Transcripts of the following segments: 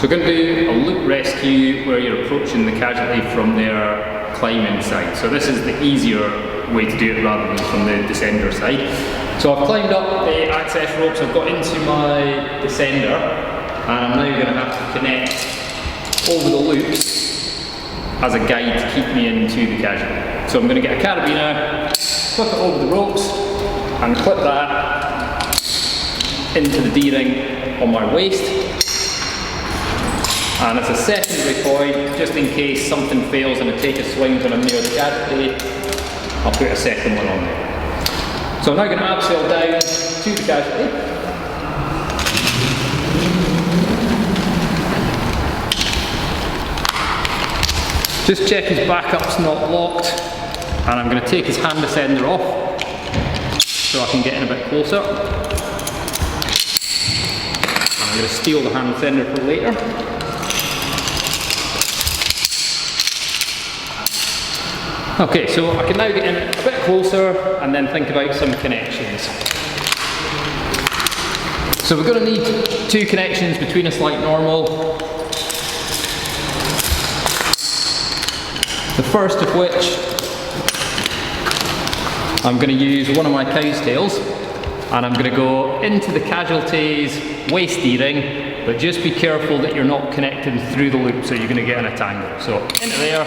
So we're going to do a loop rescue where you're approaching the casualty from their climbing side. So this is the easier way to do it rather than from the descender side. So I've climbed up the access ropes, I've got into my descender, and I'm now going to have to connect over the loops as a guide to keep me into the casualty. So I'm going to get a carabiner, flip it over the ropes, and clip that into the D-ring on my waist. And as a secondary point, just in case something fails and I take a swing when I'm near the casualty, I'll put a second one on there. So I'm now going to abseil down to the casualty. Just check his backup's not locked, and I'm going to take his hand descender off so I can get in a bit closer. And I'm going to steal the hand descender for later. Okay, so I can now get in a bit closer and then think about some connections. So we're going to need two connections between us like normal. The first of which, I'm going to use one of my cow's tails, and I'm going to go into the casualty's waist D-ring, but just be careful that you're not connecting through the loop, so you're going to get in a tangle. So into there.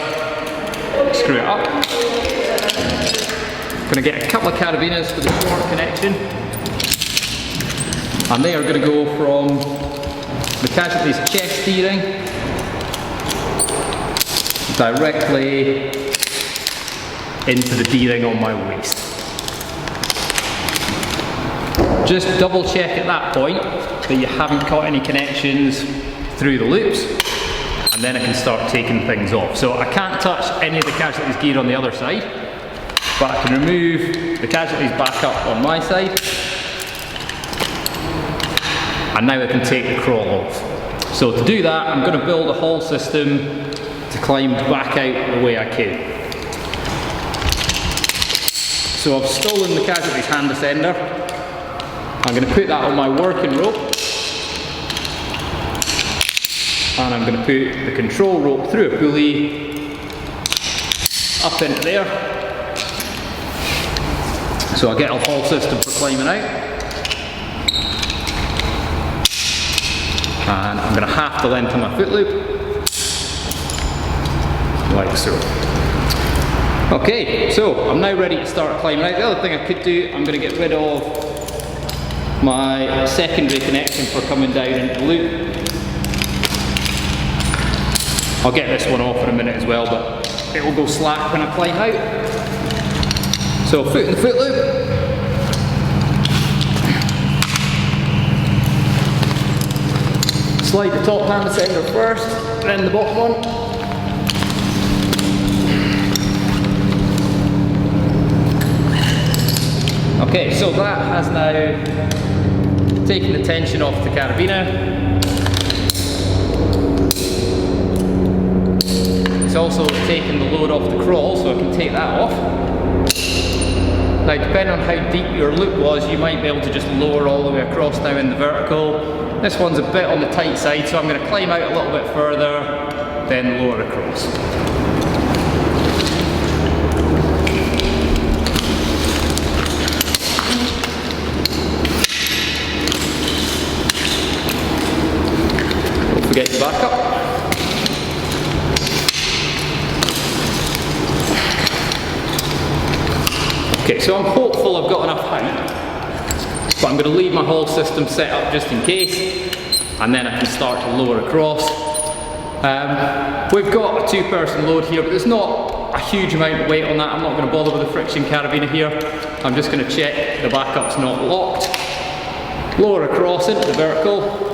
Screw it up. Going to get a couple of carabinas for the short connection, and they are going to go from the casualty's chest D-ring directly into the D-ring on my waist. Just double check at that point that you haven't got any connections through the loops, and then I can start taking things off. So I can't touch any of the casualty's gear on the other side, but I can remove the casualty's backup on my side, and now I can take the crawl off. So to do that, I'm going to build a whole system to climb back out the way I came. So I've stolen the casualty's hand descender. I'm going to put that on my working rope, and I'm going to put the control rope through a pulley up into there. So I get a whole system for climbing out. And I'm going to half the length of my foot loop, like so. Okay, so I'm now ready to start climbing out. The other thing I could do, I'm going to get rid of my secondary connection for coming down into the loop. I'll get this one off in a minute as well, but it will go slack when I climb out. So foot in the foot loop. Slide the top hand descender first, then the bottom one. Okay, so that has now taken the tension off the carabiner. It's also taken the load off the crawl, so I can take that off. Now, depending on how deep your loop was, you might be able to just lower all the way across now in the vertical. This one's a bit on the tight side, so I'm going to climb out a little bit further, then lower across. Don't forget to back up. Okay, so I'm hopeful I've got enough height, but I'm going to leave my whole system set up just in case, and then I can start to lower across. We've got a two-person load here, but there's not a huge amount of weight on that. I'm not going to bother with the friction carabiner here. I'm just going to check the backup's not locked. Lower across into the vertical.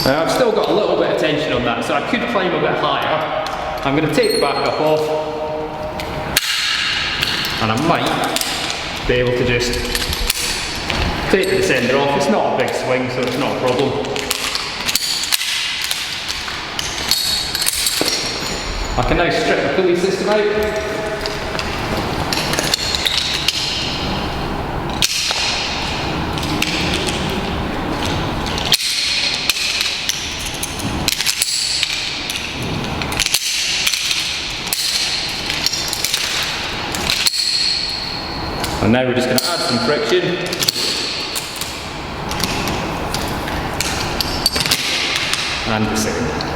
I've still got a little bit of tension on that, so I could climb a bit higher. I'm going to take the backup off, and I might be able to just take the descender off. It's not a big swing, so it's not a problem. I can now strip the pulley system out. And now we're just going to add some friction. And descend.